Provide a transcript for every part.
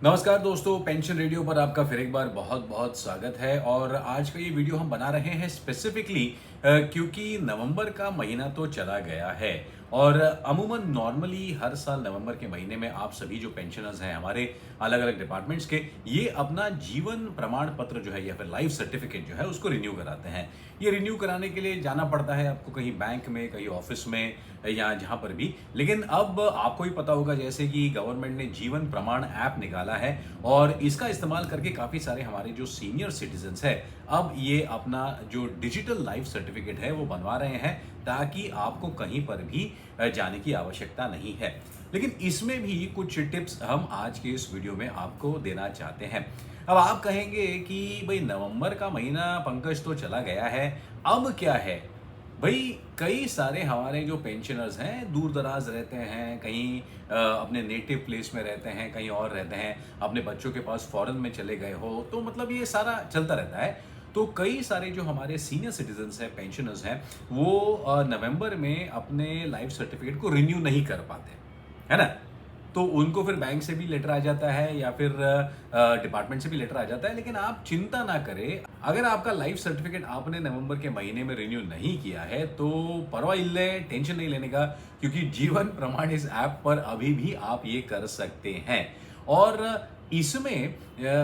नमस्कार दोस्तों, pension radio पर आपका फिर एक बार बहुत बहुत स्वागत है। और आज का ये वीडियो हम बना रहे हैं स्पेसिफिकली क्योंकि नवंबर का महीना तो चला गया है। और अमूमन नॉर्मली हर साल नवंबर के महीने में आप सभी जो पेंशनर्स हैं हमारे अलग अलग डिपार्टमेंट्स के, ये अपना जीवन प्रमाण पत्र जो है या फिर लाइफ सर्टिफिकेट जो है उसको रिन्यू कराते हैं। ये रिन्यू कराने के लिए जाना पड़ता है आपको, कहीं बैंक में, कहीं ऑफिस में या जहां पर भी। लेकिन अब आपको ही पता होगा जैसे कि गवर्नमेंट ने जीवन प्रमाण ऐप निकाला है और इसका इस्तेमाल करके काफ़ी सारे हमारे जो सीनियर सिटीजन्स है अब ये अपना जो डिजिटल लाइफ सर्टिफिकेट है वो बनवा रहे हैं, ताकि आपको कहीं पर भी जाने की आवश्यकता नहीं है। लेकिन इसमें भी कुछ टिप्स हम आज के इस वीडियो में आपको देना चाहते हैं। अब आप कहेंगे कि भाई नवंबर का महीना पंकज तो चला गया है, अब क्या है? भाई कई सारे हमारे जो पेंशनर्स हैं दूर दराज रहते हैं, कहीं अपने नेटिव प्लेस में रहते हैं, कहीं और रहते हैं, अपने बच्चों के पास फॉरेन में चले गए हो, तो मतलब ये सारा चलता रहता है। तो कई सारे जो हमारे सीनियर सिटीजन्स हैं, पेंशनर्स हैं, वो नवंबर में अपने लाइफ सर्टिफिकेट को रिन्यू नहीं कर पाते, है ना? तो उनको फिर बैंक से भी लेटर आ जाता है या फिर डिपार्टमेंट से भी लेटर आ जाता है। लेकिन आप चिंता ना करें, अगर आपका लाइफ सर्टिफिकेट आपने नवंबर के महीने में रिन्यू नहीं किया है तो परवाइल्ले, टेंशन नहीं लेने का, क्योंकि जीवन प्रमाण इस ऐप पर अभी भी आप ये कर सकते हैं। और इसमें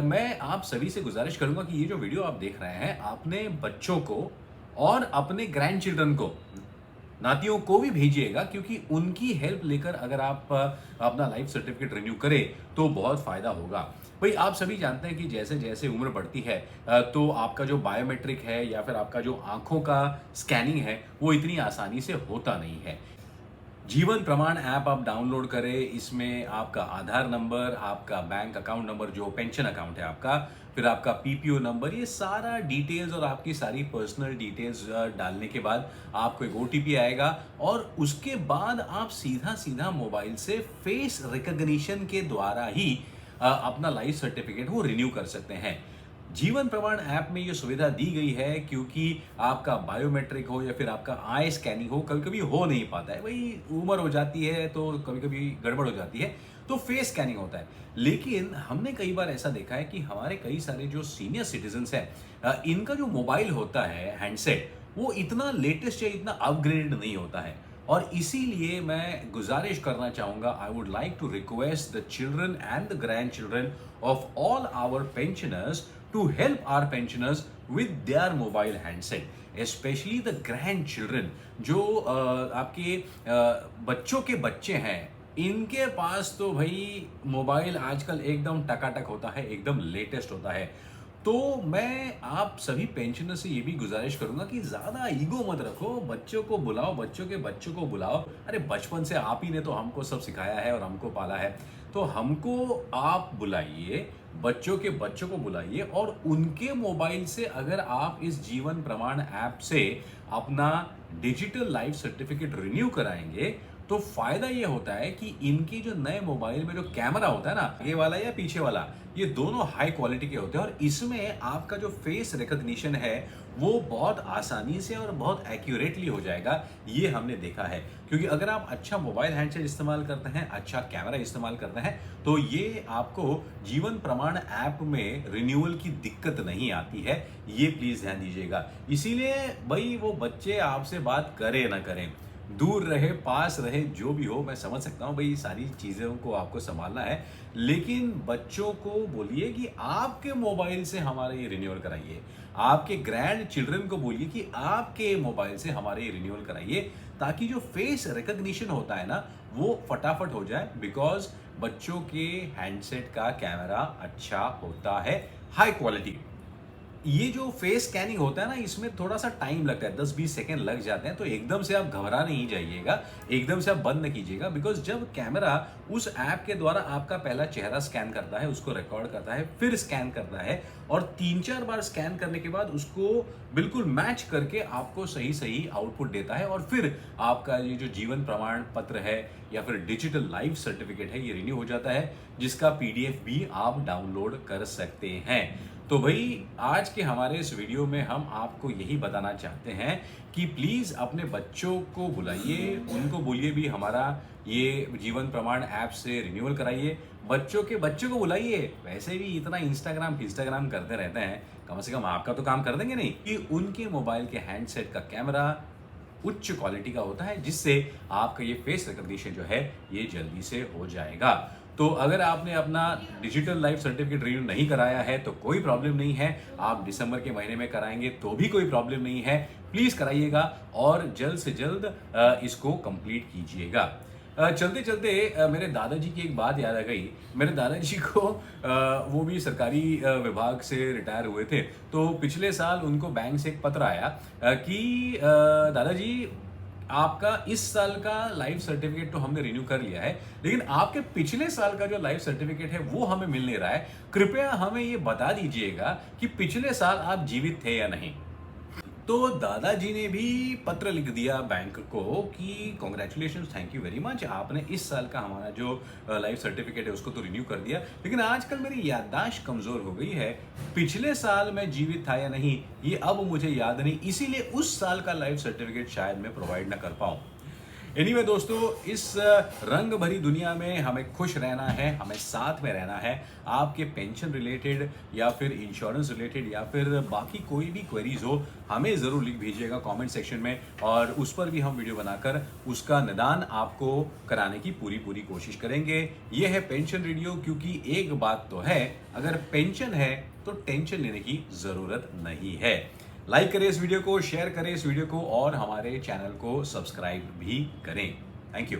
मैं आप सभी से गुजारिश करूंगा कि ये जो वीडियो आप देख रहे हैं, अपने बच्चों को और अपने ग्रैंड चिल्ड्रन को, नातियों को भी भेजिएगा, क्योंकि उनकी हेल्प लेकर अगर आप अपना लाइफ सर्टिफिकेट रिन्यू करें तो बहुत फ़ायदा होगा। भाई आप सभी जानते हैं कि जैसे जैसे उम्र बढ़ती है तो आपका जो बायोमेट्रिक है या फिर आपका जो आंखों का स्कैनिंग है वो इतनी आसानी से होता नहीं है। जीवन प्रमाण ऐप आप डाउनलोड करें, इसमें आपका आधार नंबर, आपका बैंक अकाउंट नंबर जो पेंशन अकाउंट है आपका, फिर आपका पीपीओ नंबर, ये सारा डिटेल्स और आपकी सारी पर्सनल डिटेल्स डालने के बाद आपको एक ओटीपी आएगा और उसके बाद आप सीधा सीधा मोबाइल से फेस रिकॉग्निशन के द्वारा ही अपना लाइफ सर्टिफिकेट वो रिन्यू कर सकते हैं। जीवन प्रमाण ऐप में ये सुविधा दी गई है क्योंकि आपका बायोमेट्रिक हो या फिर आपका आई स्कैनिंग हो, कभी कभी हो नहीं पाता है, वही उम्र हो जाती है तो कभी कभी गड़बड़ हो जाती है, तो फेस स्कैनिंग होता है। लेकिन हमने कई बार ऐसा देखा है कि हमारे कई सारे जो सीनियर सिटीजन्स हैं, इनका जो मोबाइल होता है, हैंडसेट, वो इतना लेटेस्ट या इतना अपग्रेडेड नहीं होता है। और इसीलिए मैं गुजारिश करना चाहूंगा, I would like to request the children and the grandchildren of all our pensioners to help our pensioners with their mobile handset, especially the grandchildren जो आपके बच्चों के बच्चे हैं, इनके पास तो भाई मोबाइल आजकल एकदम टकाटक होता है, एकदम लेटेस्ट होता है। तो मैं आप सभी पेंशनर से ये भी गुजारिश करूंगा कि ज़्यादा ईगो मत रखो, बच्चों को बुलाओ, बच्चों के बच्चों को बुलाओ। अरे बचपन से आप ही ने तो हमको सब सिखाया है और हमको पाला है, तो हमको आप बुलाइए, बच्चों के बच्चों को बुलाइए और उनके मोबाइल से अगर आप इस जीवन प्रमाण ऐप से अपना डिजिटल लाइफ सर्टिफिकेट रिन्यू कराएंगे तो फायदा ये होता है कि इनके जो नए मोबाइल में जो कैमरा होता है ना, आगे वाला या पीछे वाला, ये दोनों हाई क्वालिटी के होते हैं और इसमें आपका जो फेस रिकॉग्निशन है वो बहुत आसानी से और बहुत एक्यूरेटली हो जाएगा। ये हमने देखा है, क्योंकि अगर आप अच्छा मोबाइल हैंडसेट इस्तेमाल करते हैं, अच्छा कैमरा इस्तेमाल करते हैं, तो ये आपको जीवन प्रमाण ऐप में रिन्यूअल की दिक्कत नहीं आती है। ये प्लीज ध्यान दीजिएगा। इसीलिए भाई वो बच्चे आपसे बात करें ना करें, दूर रहे, पास रहे, जो भी हो, मैं समझ सकता हूँ भाई सारी चीज़ों को आपको संभालना है, लेकिन बच्चों को बोलिए कि आपके मोबाइल से हमारा ये रिन्यूअल कराइए, आपके ग्रैंड चिल्ड्रन को बोलिए कि आपके मोबाइल से हमारे ये रिन्यूअल कराइए, ताकि जो फेस रिकॉग्निशन होता है ना वो फटाफट हो जाए, बिकॉज बच्चों के हैंडसेट का कैमरा अच्छा होता है, हाई क्वालिटी। ये जो फेस स्कैनिंग होता है ना, इसमें थोड़ा सा टाइम लगता है, 10-20 सेकेंड लग जाते हैं, तो एकदम से आप घबरा नहीं जाइएगा, एकदम से आप बंद न कीजिएगा, बिकॉज जब कैमरा उस ऐप के द्वारा आपका पहला चेहरा स्कैन करता है, उसको रिकॉर्ड करता है, फिर स्कैन करता है और 3-4 बार स्कैन करने के बाद उसको बिल्कुल मैच करके आपको सही सही आउटपुट देता है और फिर आपका ये जो जीवन प्रमाण पत्र है या फिर डिजिटल लाइफ सर्टिफिकेट है ये रिन्यू हो जाता है, जिसका पीडीएफ भी आप डाउनलोड कर सकते हैं। तो भाई आज के हमारे इस वीडियो में हम आपको यही बताना चाहते हैं कि प्लीज़ अपने बच्चों को बुलाइए, उनको बोलिए भी हमारा ये जीवन प्रमाण ऐप से रिन्यूअल कराइए, बच्चों को बुलाइए। वैसे भी इतना इंस्टाग्राम करते रहते हैं, कम से कम आपका तो काम कर देंगे नहीं कि उनके मोबाइल के हैंडसेट का कैमरा उच्च क्वालिटी का होता है, जिससे आपका ये फेस रिकग्निशन जो है ये जल्दी से हो जाएगा। तो अगर आपने अपना डिजिटल लाइफ सर्टिफिकेट रिन्यू नहीं कराया है तो कोई प्रॉब्लम नहीं है, आप दिसंबर के महीने में कराएंगे तो भी कोई प्रॉब्लम नहीं है। प्लीज़ कराइएगा और जल्द से जल्द इसको कंप्लीट कीजिएगा। चलते चलते मेरे दादाजी की एक बात याद आ गई। मेरे दादाजी को वो भी सरकारी विभाग से रिटायर हुए थे, तो पिछले साल उनको बैंक से एक पत्र आया कि दादाजी आपका इस साल का लाइफ सर्टिफिकेट तो हमने रिन्यू कर लिया है, लेकिन आपके पिछले साल का जो लाइफ सर्टिफिकेट है वो हमें मिल नहीं रहा है। कृपया हमें ये बता दीजिएगा कि पिछले साल आप जीवित थे या नहीं। तो दादाजी ने भी पत्र लिख दिया बैंक को कि congratulation, thank you very much, आपने इस साल का हमारा जो लाइफ सर्टिफिकेट है उसको तो रिन्यू कर दिया, लेकिन आजकल मेरी याददाश्त कमज़ोर हो गई है, पिछले साल मैं जीवित था या नहीं ये अब मुझे याद नहीं, इसीलिए उस साल का लाइफ सर्टिफिकेट शायद मैं प्रोवाइड ना कर पाऊँ। एनीवे दोस्तों, इस रंग भरी दुनिया में हमें खुश रहना है, हमें साथ में रहना है। आपके पेंशन रिलेटेड या फिर इंश्योरेंस रिलेटेड या फिर बाकी कोई भी क्वेरीज हो, हमें ज़रूर लिख भेजिएगा कमेंट सेक्शन में, और उस पर भी हम वीडियो बनाकर उसका निदान आपको कराने की पूरी कोशिश करेंगे। ये है पेंशन रेडियो, क्योंकि एक बात तो है, अगर पेंशन है तो टेंशन लेने की ज़रूरत नहीं है। लाइक करें इस वीडियो को, शेयर करें इस वीडियो को और हमारे चैनल को सब्सक्राइब भी करें। Thank you.